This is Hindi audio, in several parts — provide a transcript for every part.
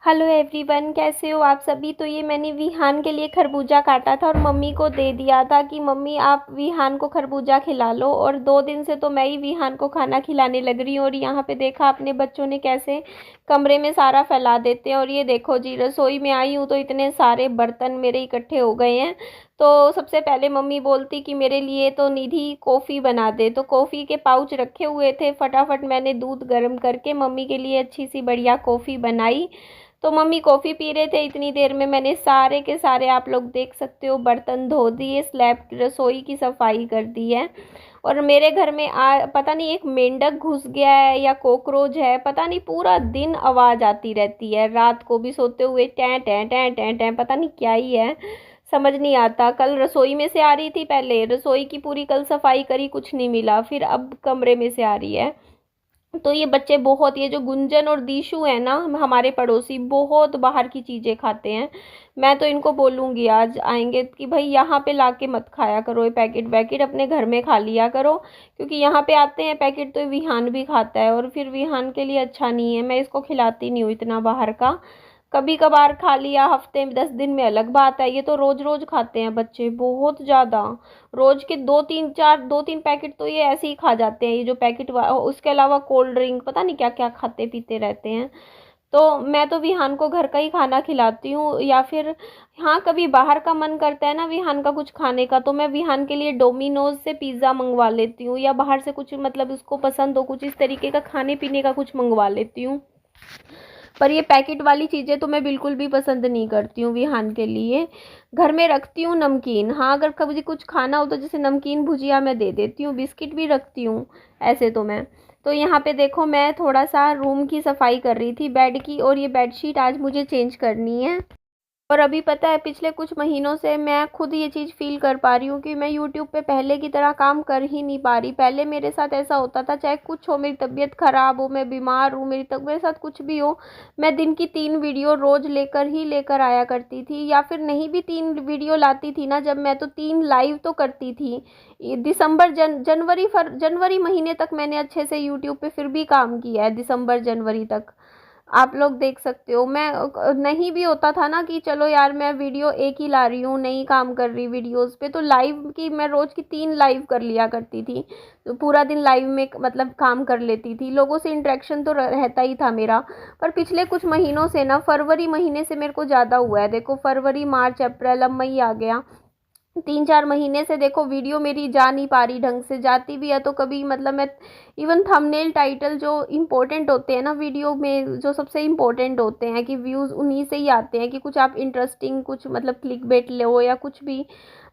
हेलो एवरीवन, कैसे हो आप सभी। तो ये मैंने विहान के लिए खरबूजा काटा था और मम्मी को दे दिया था कि मम्मी आप विहान को खरबूजा खिला लो। और 2 दिन से तो मैं ही विहान को खाना खिलाने लग रही हूँ। और यहाँ पे देखा अपने बच्चों ने कैसे कमरे में सारा फैला देते हैं। और ये देखो जी, रसोई में आई हूँ तो इतने सारे बर्तन मेरे इकट्ठे हो गए हैं। तो सबसे पहले मम्मी बोलती कि मेरे लिए तो निधि कॉफ़ी बना दे, तो कॉफ़ी के पाउच रखे हुए थे, फटाफट मैंने दूध गर्म करके मम्मी के लिए अच्छी सी बढ़िया कॉफ़ी बनाई। तो मम्मी कॉफ़ी पी रहे थे, इतनी देर में मैंने सारे के सारे, आप लोग देख सकते हो, बर्तन धो दिए, स्लैब रसोई की सफाई कर दी है। और मेरे घर में पता नहीं एक मेंढक घुस गया है या कॉकरोच है, पता नहीं, पूरा दिन आवाज़ आती रहती है, रात को भी सोते हुए time time time time time, पता नहीं क्या ही है, समझ नहीं आता। कल रसोई में से आ रही थी, पहले रसोई की पूरी कल सफाई करी, कुछ नहीं मिला, फिर अब कमरे में से आ रही है। तो ये बच्चे बहुत, ये जो गुंजन और दीशु है ना, हमारे पड़ोसी, बहुत बाहर की चीज़ें खाते हैं। मैं तो इनको बोलूँगी आज आएंगे कि भाई यहाँ पे लाके मत खाया करो, ये पैकेट वैकेट अपने घर में खा लिया करो, क्योंकि यहाँ पे आते हैं पैकेट तो विहान भी खाता है और फिर विहान के लिए अच्छा नहीं है। मैं इसको खिलाती नहीं हूँ इतना बाहर का, कभी कभार खा लिया, हफ्ते में 10 दिन में अलग बात है। ये तो रोज रोज खाते हैं बच्चे, बहुत ज़्यादा, रोज के 2-3 पैकेट तो ये ऐसे ही खा जाते हैं, ये जो पैकेट उसके अलावा कोल्ड ड्रिंक, पता नहीं क्या क्या खाते पीते रहते हैं। तो मैं तो विहान को घर का ही खाना खिलाती हूँ, या फिर हाँ कभी बाहर का मन करता है ना विहान का कुछ खाने का, तो मैं विहान के लिए डोमिनोज से पिज़्ज़ा मंगवा लेती हूँ, या बाहर से कुछ, मतलब उसको पसंद हो कुछ इस तरीके का खाने पीने का कुछ मंगवा लेती हूँ। पर ये पैकेट वाली चीज़ें तो मैं बिल्कुल भी पसंद नहीं करती हूँ विहान के लिए। घर में रखती हूँ नमकीन, हाँ अगर कभी कुछ खाना हो तो जैसे नमकीन भुजिया मैं दे देती हूँ, बिस्किट भी रखती हूँ ऐसे तो मैं। तो यहाँ पे देखो, मैं थोड़ा सा रूम की सफाई कर रही थी, बेड की, और ये बेडशीट आज मुझे चेंज करनी है। और अभी पता है, पिछले कुछ महीनों से मैं खुद ये चीज़ फ़ील कर पा रही हूँ कि मैं यूट्यूब पे पहले की तरह काम कर ही नहीं पा रही। पहले मेरे साथ ऐसा होता था, चाहे कुछ हो, मेरी तबीयत ख़राब हो, मैं बीमार हूँ, मेरे साथ कुछ भी हो, मैं दिन की 3 वीडियो रोज़ लेकर आया करती थी, या फिर नहीं भी 3 वीडियो लाती थी ना जब मैं, तो 3 लाइव तो करती थी। दिसंबर जनवरी महीने तक मैंने अच्छे से यूट्यूब पे फिर भी काम किया है, दिसंबर जनवरी तक। आप लोग देख सकते हो, मैं नहीं भी होता था ना कि चलो यार मैं वीडियो एक ही ला रही हूँ, नहीं काम कर रही वीडियोस पे, तो लाइव की मैं रोज की 3 लाइव कर लिया करती थी। तो पूरा दिन लाइव में मतलब काम कर लेती थी, लोगों से इंटरेक्शन तो रहता ही था मेरा। पर पिछले कुछ महीनों से ना, फरवरी महीने से मेरे को ज़्यादा हुआ है, देखो फरवरी मार्च अप्रैल, अब मई आ गया, 3-4 महीने से देखो वीडियो मेरी जा नहीं पा रही ढंग से, जाती भी है तो कभी, मतलब मैं इवन थंबनेल टाइटल जो इम्पोर्टेंट होते हैं ना वीडियो में, जो सबसे इम्पोर्टेंट होते हैं कि व्यूज़ उन्हीं से ही आते हैं, कि कुछ आप इंटरेस्टिंग कुछ मतलब क्लिक बेट लो या कुछ भी,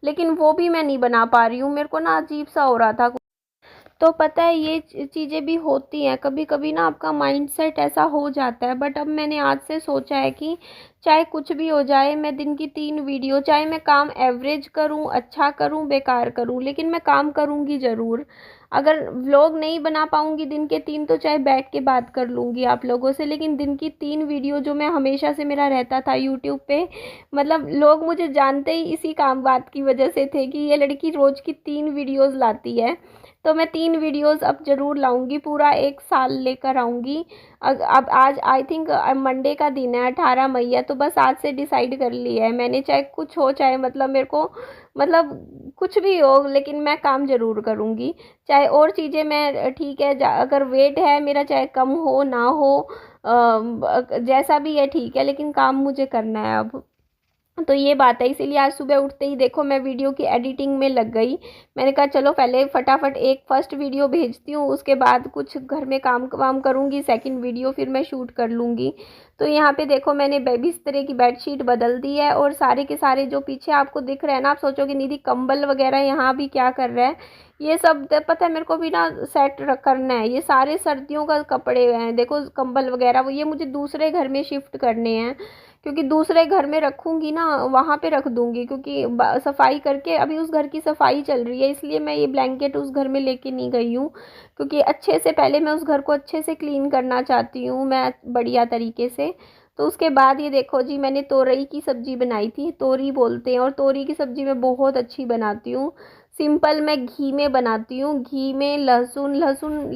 लेकिन वो भी मैं नहीं बना पा रही हूँ, मेरे को ना अजीब सा हो रहा था। तो पता है ये चीज़ें भी होती हैं कभी कभी ना, आपका माइंडसेट ऐसा हो जाता है। बट अब मैंने आज से सोचा है कि चाहे कुछ भी हो जाए, मैं दिन की 3 वीडियो, चाहे मैं काम एवरेज करूं, अच्छा करूं, बेकार करूं, लेकिन मैं काम करूंगी ज़रूर। अगर व्लॉग नहीं बना पाऊंगी दिन के 3, तो चाहे बैठ के बात कर लूंगी आप लोगों से, लेकिन दिन की 3 वीडियो जो मैं हमेशा से मेरा रहता था यूट्यूब पे, मतलब लोग मुझे जानते ही इसी काम बात की वजह से थे कि ये लड़की रोज़ की 3 वीडियोज़ लाती है। तो मैं 3 वीडियोस अब ज़रूर लाऊंगी, पूरा एक साल लेकर आऊँगी। अब आज आई थिंक मंडे का दिन है, 18 मई है, तो बस आज से डिसाइड कर लिया है मैंने, चाहे कुछ हो, चाहे मतलब मेरे को, मतलब कुछ भी हो, लेकिन मैं काम ज़रूर करूँगी। चाहे और चीज़ें मैं, ठीक है, अगर वेट है मेरा, चाहे कम हो ना हो, जैसा भी है ठीक है, लेकिन काम मुझे करना है अब। तो ये बात है, इसीलिए आज सुबह उठते ही देखो मैं वीडियो की एडिटिंग में लग गई। मैंने कहा चलो पहले फटाफट एक फर्स्ट वीडियो भेजती हूँ, उसके बाद कुछ घर में काम वाम करूँगी, सेकंड वीडियो फिर मैं शूट कर लूँगी। तो यहाँ पे देखो मैंने बिस्तर की बेडशीट बदल दी है, और सारे के सारे जो पीछे आपको दिख रहे हैं ना, आप सोचोगे निधि कंबल वगैरह यहाँ भी क्या कर रहा है, ये सब पता है मेरे को भी ना सेट करना है, ये सारे सर्दियों का कपड़े हैं, देखो कंबल वगैरह, वो ये मुझे दूसरे घर में शिफ्ट करने हैं, क्योंकि दूसरे घर में रखूँगी ना, वहाँ पे रख दूँगी, क्योंकि सफाई करके, अभी उस घर की सफाई चल रही है, इसलिए मैं ये ब्लैंकेट उस घर में लेके नहीं गई हूँ, क्योंकि अच्छे से पहले मैं उस घर को अच्छे से क्लीन करना चाहती हूँ मैं, बढ़िया तरीके से। तो उसके बाद ये देखो जी, मैंने तोरई की सब्ज़ी बनाई थी, तोरी बोलते हैं, और तोरी की सब्ज़ी मैं बहुत अच्छी बनाती हूँ। सिंपल मैं घी में बनाती हूँ, घी में लहसुन लहसुन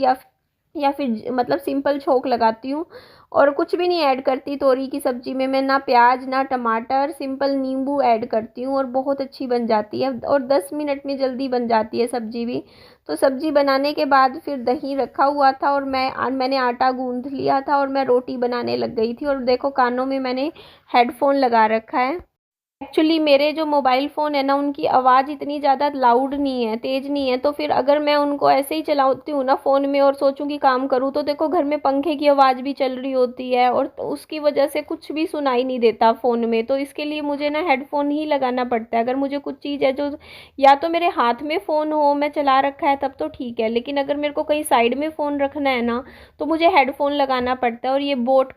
या फिर मतलब सिंपल छोंक लगाती हूँ, और कुछ भी नहीं ऐड करती तोरी की सब्ज़ी में मैं, ना प्याज ना टमाटर, सिंपल नींबू ऐड करती हूँ और बहुत अच्छी बन जाती है और 10 मिनट में जल्दी बन जाती है सब्ज़ी भी। तो सब्ज़ी बनाने के बाद फिर दही रखा हुआ था और मैंने आटा गूँथ लिया था और मैं रोटी बनाने लग गई थी। और देखो कानों में मैंने हेडफ़ोन लगा रखा है। एक्चुअली मेरे जो मोबाइल फ़ोन है ना, उनकी आवाज़ इतनी ज़्यादा लाउड नहीं है, तेज़ नहीं है, तो फिर अगर मैं उनको ऐसे ही चलाती हूँ ना फ़ोन में और सोचूँ कि काम करूँ, तो देखो घर में पंखे की आवाज़ भी चल रही होती है और तो उसकी वजह से कुछ भी सुनाई नहीं देता फ़ोन में। तो इसके लिए मुझे ना हेडफ़ोन ही लगाना पड़ता है। अगर मुझे कुछ चीज़ है जो, या तो मेरे हाथ में फ़ोन हो, मैं चला रखा है तब तो ठीक है, लेकिन अगर मेरे को कहीं साइड में फ़ोन रखना है ना, तो मुझे हेडफ़ोन लगाना पड़ता है। और ये बोट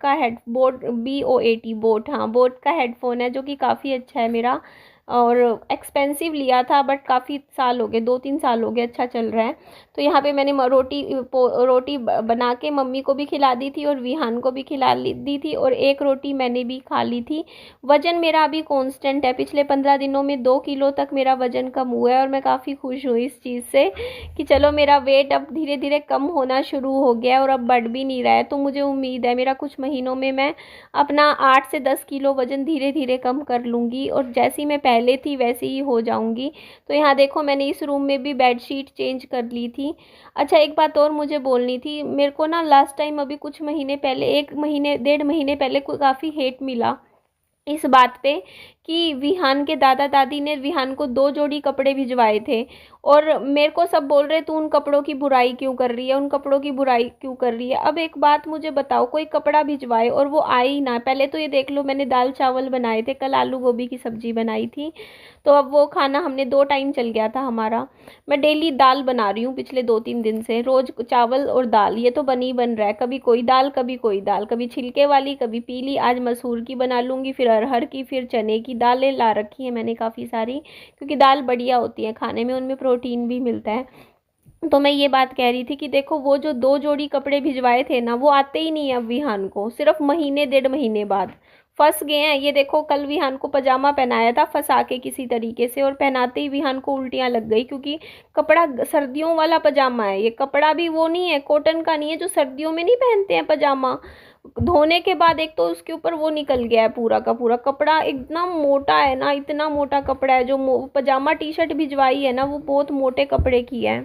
BOAT बोट, हाँ बोट का हेडफ़ोन है जो कि काफ़ी अच्छा है मेरा, और एक्सपेंसिव लिया था बट काफ़ी साल हो गए, 2-3 साल हो गए, अच्छा चल रहा है। तो यहाँ पे मैंने रोटी बना के मम्मी को भी खिला दी थी और विहान को भी दी थी, और एक रोटी मैंने भी खा ली थी। वज़न मेरा अभी कांस्टेंट है, पिछले 15 दिनों में 2 किलो तक मेरा वज़न कम हुआ है और मैं काफ़ी खुश हूँ इस चीज़ से कि चलो मेरा वेट अब धीरे धीरे कम होना शुरू हो गया है और अब बढ़ भी नहीं रहा है। तो मुझे उम्मीद है मेरा कुछ महीनों में मैं अपना 8 से 10 किलो वज़न धीरे धीरे कम कर लूँगी और जैसी मैं पहले थी वैसी ही हो जाऊँगी। तो यहाँ देखो मैंने इस रूम में भी बेडशीट चेंज कर ली थी। अच्छा एक बात और मुझे बोलनी थी, मेरे को ना लास्ट टाइम अभी कुछ महीने पहले, 1 महीने 1.5 महीने पहले काफ़ी हेट मिला इस बात पे कि विहान के दादा दादी ने विहान को 2 जोड़ी कपड़े भिजवाए थे और मेरे को सब बोल रहे तू उन कपड़ों की बुराई क्यों कर रही है, उन कपड़ों की बुराई क्यों कर रही है। अब एक बात मुझे बताओ, कोई कपड़ा भिजवाए और वो आए ही ना। पहले तो ये देख लो, मैंने दाल चावल बनाए थे, कल आलू गोभी की सब्जी बनाई थी, तो अब वो खाना हमने 2 टाइम चल गया था हमारा। मैं डेली दाल बना रही हूँ पिछले 2-3 दिन से, रोज चावल और दाल, ये तो बन रहा है, कभी कोई दाल कभी कोई दाल, कभी छिलके वाली कभी पीली। आज मसूर की बना लूँगी, फिर अरहर की, फिर चने की। दालें ला रखी है मैंने काफ़ी सारी, क्योंकि दाल बढ़िया होती है खाने में, उनमें प्रोटीन भी मिलता है। तो मैं ये बात कह रही थी कि देखो वो जो 2 जोड़ी कपड़े भिजवाए थे ना, वो आते ही नहीं है अब विहान को, सिर्फ महीने 1.5 महीने बाद फंस गए हैं। ये देखो कल विहान को पजामा पहनाया था फंसा के किसी तरीके से, और पहनाते ही विहान को उल्टियां लग गई, क्योंकि कपड़ा सर्दियों वाला पजामा है। ये कपड़ा भी वो नहीं है, कॉटन का नहीं है जो सर्दियों में नहीं पहनते हैं पजामा। धोने के बाद एक तो उसके ऊपर वो निकल गया है, पूरा का पूरा कपड़ा इतना मोटा है ना, इतना मोटा कपड़ा है। जो पजामा टी शर्ट भिजवाई है ना, वो बहुत मोटे कपड़े की है।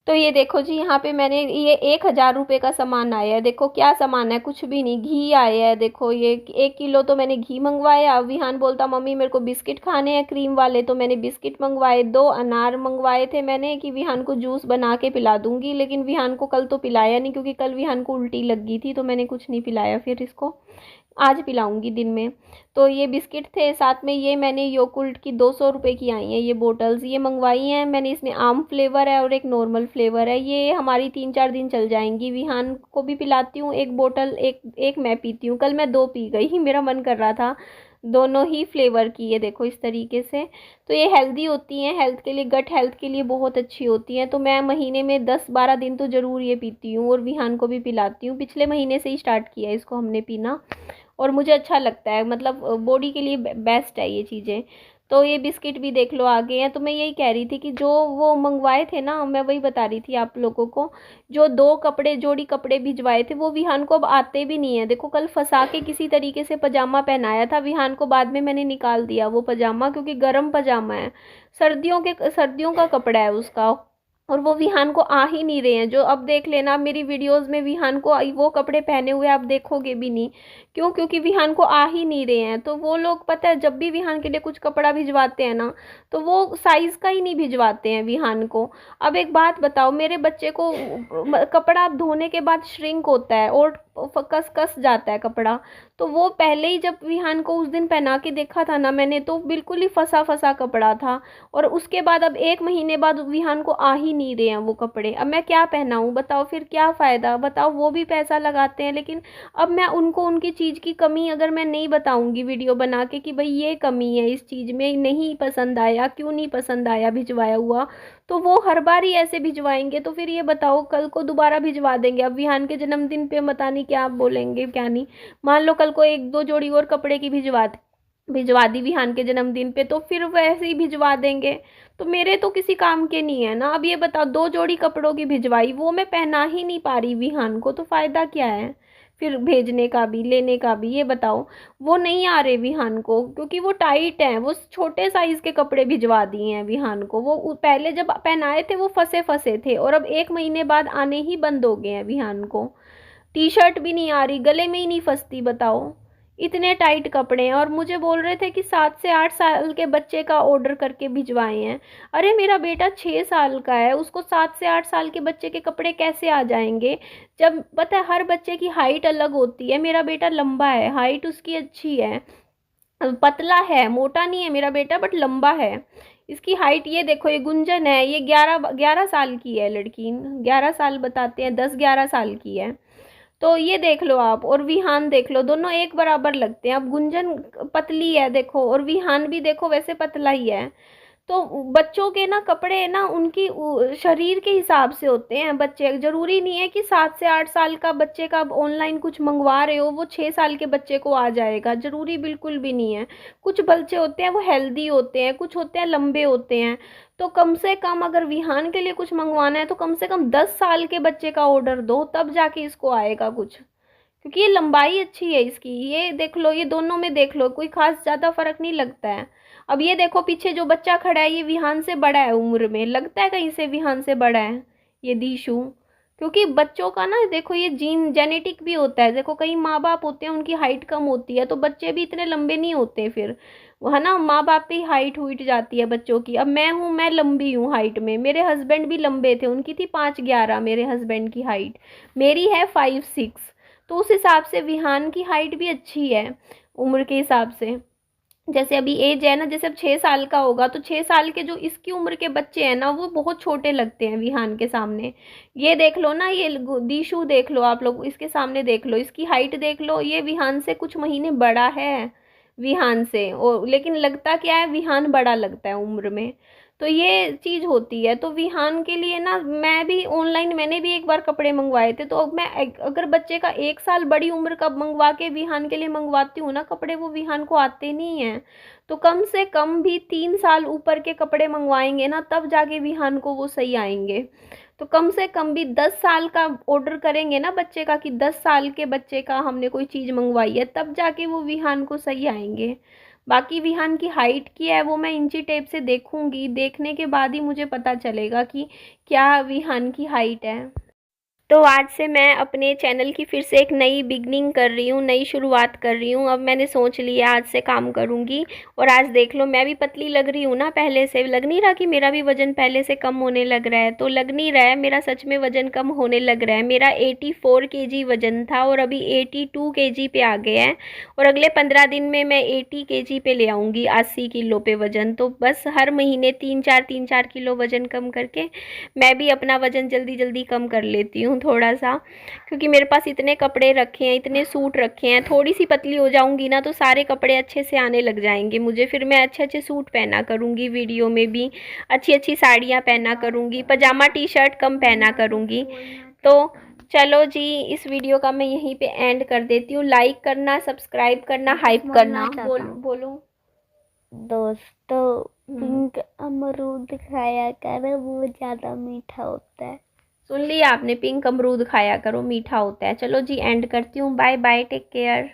तो ये देखो जी, यहाँ पे मैंने ये 1,000 रुपये का सामान आया है। देखो क्या सामान है, कुछ भी नहीं, घी आया है। देखो ये 1 किलो तो मैंने घी मंगवाया। विहान बोलता मम्मी मेरे को बिस्किट खाने हैं क्रीम वाले, तो मैंने बिस्किट मंगवाए। 2 अनार मंगवाए थे मैंने कि विहान को जूस बना के पिला दूंगी, लेकिन विहान को कल तो पिलाया नहीं, क्योंकि कल विहान को उल्टी लग गई थी, तो मैंने कुछ नहीं पिलाया फिर इसको। आज पिलाऊंगी दिन में। तो ये बिस्किट थे, साथ में ये मैंने योकुल्ट की 200 रुपये की आई हैं ये बोटल्स, ये मंगवाई हैं मैंने। इसमें आम फ्लेवर है और एक नॉर्मल फ्लेवर है। ये हमारी 3-4 दिन चल जाएंगी। विहान को भी पिलाती हूँ एक बोतल, एक एक मैं पीती हूँ। कल मैं 2 पी गई, मेरा मन कर रहा था दोनों ही फ्लेवर की। ये देखो इस तरीके से। तो ये हेल्दी होती हैं, हेल्थ के लिए, गट हेल्थ के लिए बहुत अच्छी होती हैं। तो मैं महीने में 10-12 दिन तो ज़रूर ये पीती हूँ और विहान को भी पिलाती हूँ। पिछले महीने से ही स्टार्ट किया है इसको हमने पीना, और मुझे अच्छा लगता है, मतलब बॉडी के लिए बेस्ट है ये चीज़ें। तो ये बिस्किट भी देख लो आ गए हैं। तो मैं यही कह रही थी कि जो वो मंगवाए थे ना, मैं वही बता रही थी आप लोगों को, जो 2 जोड़ी कपड़े भिजवाए थे वो विहान को अब आते भी नहीं है। देखो कल फंसा के किसी तरीके से पजामा पहनाया था विहान को, बाद में मैंने निकाल दिया वो पजामा, क्योंकि गर्म पजामा है, सर्दियों का कपड़ा है उसका, और वो विहान को आ ही नहीं रहे हैं। जो अब देख लेना मेरी वीडियोस में विहान को वो कपड़े पहने हुए आप देखोगे भी नहीं। क्यों? क्योंकि विहान को आ ही नहीं रहे हैं। तो वो लोग पता है जब भी विहान के लिए कुछ कपड़ा भिजवाते हैं ना, तो वो साइज का ही नहीं भिजवाते हैं विहान को। अब एक बात बताओ, मेरे बच्चे को कपड़ा धोने के बाद श्रिंक होता है और कस कस जाता है कपड़ा। तो वो पहले ही जब विहान को उस दिन पहना के देखा था ना मैंने, तो बिल्कुल ही फंसा फंसा कपड़ा था। और उसके बाद अब 1 महीने बाद विहान को आ ही नहीं रहे हैं वो कपड़े। अब मैं क्या पहनाऊं बताओ, फिर क्या फ़ायदा बताओ। वो भी पैसा लगाते हैं, लेकिन अब मैं उनको उनकी चीज़ की कमी अगर मैं नहीं बताऊंगी वीडियो बना के कि भाई ये कमी है इस चीज़ में, नहीं पसंद आया, क्यों नहीं पसंद आया भिजवाया हुआ, तो वो हर बार ही ऐसे भिजवाएंगे। तो फिर ये बताओ कल को दोबारा भिजवा देंगे। अब विहान के जन्मदिन पे पता नहीं क्या आप बोलेंगे क्या नहीं। मान लो कल को 1-2 जोड़ी और कपड़े की भिजवा दी विहान के जन्मदिन पे, तो फिर वैसे ही भिजवा देंगे। तो मेरे तो किसी काम के नहीं है ना। अब ये बताओ 2 जोड़ी कपड़ों की भिजवाई, वो मैं पहना ही नहीं पा रही विहान को, तो फ़ायदा क्या है। फिर भेजने का भी, लेने का भी, ये बताओ। वो नहीं आ रहे विहान को, क्योंकि वो टाइट हैं, वो छोटे साइज के कपड़े भिजवा दिए हैं विहान को। वो पहले जब पहनाए थे वो फंसे फंसे थे, और अब 1 महीने बाद आने ही बंद हो गए हैं विहान को। टी शर्ट भी नहीं आ रही, गले में ही नहीं फंसती, बताओ। इतने टाइट कपड़े हैं, और मुझे बोल रहे थे कि 7 से 8 साल के बच्चे का ऑर्डर करके भिजवाए हैं। अरे मेरा बेटा 6 साल का है, उसको 7 से 8 साल के बच्चे के कपड़े कैसे आ जाएंगे? जब पता है हर बच्चे की हाइट अलग होती है। मेरा बेटा लंबा है, हाइट उसकी अच्छी है, पतला है, मोटा नहीं है मेरा बेटा, बट लंबा है। इसकी हाइट ये देखो, ये गुंजन है, ये 11 साल की है लड़की, 11 साल बताते हैं, 10-11 साल की है। तो ये देख लो आप, और विहान देख लो, दोनों एक बराबर लगते हैं। अब गुंजन पतली है देखो, और विहान भी देखो वैसे पतला ही है। तो बच्चों के ना कपड़े ना उनकी शरीर के हिसाब से होते हैं। बच्चे जरूरी नहीं है कि 7 से 8 साल का बच्चे का ऑनलाइन कुछ मंगवा रहे हो वो 6 साल के बच्चे को आ जाएगा, जरूरी बिल्कुल भी नहीं है। कुछ बच्चे होते हैं वो हेल्दी होते हैं, कुछ होते हैं लंबे होते हैं। तो कम से कम अगर विहान के लिए कुछ मंगवाना है तो कम से कम 10 साल के बच्चे का ऑर्डर दो, तब जाके इसको आएगा कुछ, क्योंकि ये लंबाई अच्छी है इसकी। ये देख लो, ये दोनों में देख लो, कोई खास ज्यादा फर्क नहीं लगता है। अब ये देखो पीछे जो बच्चा खड़ा है, ये विहान से बड़ा है उम्र में, लगता है कहीं से विहान से बड़ा है ये दीशु। क्योंकि बच्चों का ना देखो ये जीन जेनेटिक भी होता है। देखो कई माँ बाप होते हैं उनकी हाइट कम होती है, तो बच्चे भी इतने लंबे नहीं होते फिर, है ना। माँ बाप पे हाइट हुइट जाती है बच्चों की। अब मैं हूँ, मैं लंबी हूँ हाइट में, मेरे हस्बैंड भी लंबे थे, उनकी थी 5'11" मेरे हस्बैंड की हाइट, मेरी है 5'6". तो उस हिसाब से विहान की हाइट भी अच्छी है उम्र के हिसाब से। जैसे अभी एज है ना, जैसे अब 6 साल का होगा तो 6 साल के जो इसकी उम्र के बच्चे हैं ना वो बहुत छोटे लगते हैं विहान के सामने। ये देख लो ना, ये दीशु देख लो आप लोग, इसके सामने देख लो, इसकी हाइट देख लो, ये विहान से कुछ महीने बड़ा है विहान से। और लेकिन लगता क्या है, विहान बड़ा लगता है उम्र में। तो ये चीज होती है। तो विहान के लिए ना मैं भी ऑनलाइन, मैंने भी एक बार कपड़े मंगवाए थे, तो अब मैं अगर बच्चे का 1 साल बड़ी उम्र का मंगवा के विहान के लिए मंगवाती हूँ ना कपड़े, वो विहान को आते नहीं हैं। तो कम से कम भी 3 साल ऊपर के कपड़े मंगवाएंगे ना, तब जाके विहान को वो सही आएंगे। तो कम से कम भी 10 साल का ऑर्डर करेंगे ना बच्चे का, कि 10 साल के बच्चे का हमने कोई चीज मंगवाई है, तब जाके वो विहान को सही आएंगे। बाकी विहान की हाइट की है वो मैं इंची टेप से देखूंगी, देखने के बाद ही मुझे पता चलेगा कि क्या विहान की हाइट है। तो आज से मैं अपने चैनल की फिर से एक नई बिगनिंग कर रही हूँ, नई शुरुआत कर रही हूँ। अब मैंने सोच लिया आज से काम करूँगी। और आज देख लो, मैं भी पतली लग रही हूँ ना, पहले से लग नहीं रहा कि मेरा भी वज़न पहले से कम होने लग रहा है? तो लग नहीं रहा है, मेरा सच में वज़न कम होने लग रहा है। मेरा 84 kg वज़न था और अभी 82 kg पे आ गया है। और अगले 15 दिन में मैं 80 kg पे ले आऊँगी, 80 किलो पे वज़न। तो बस हर महीने 3-4 किलो वज़न कम करके मैं भी अपना वज़न जल्दी जल्दी कम कर लेती हूँ थोड़ा सा। क्योंकि मेरे पास इतने कपड़े रखे हैं, इतने सूट रखे हैं, थोड़ी सी पतली हो जाऊंगी ना तो सारे कपड़े अच्छे से आने लग जाएंगे मुझे। फिर मैं अच्छे अच्छे सूट पहना करूंगी, वीडियो में भी अच्छी अच्छी साड़ियाँ पहना करूंगी, पजामा टी शर्ट कम पहना करूंगी। तो चलो जी, इस वीडियो का मैं यहीं पे एंड कर देती हूँ। लाइक करना, सब्सक्राइब करना, हाइप करना। बोलो दोस्तों, पिंक अमरूद खाया करो, वो ज्यादा मीठा होता है। सुन लिया आपने, पिंक अमरूद खाया करो, मीठा होता है। चलो जी, एंड करती हूँ। Bye bye, take care.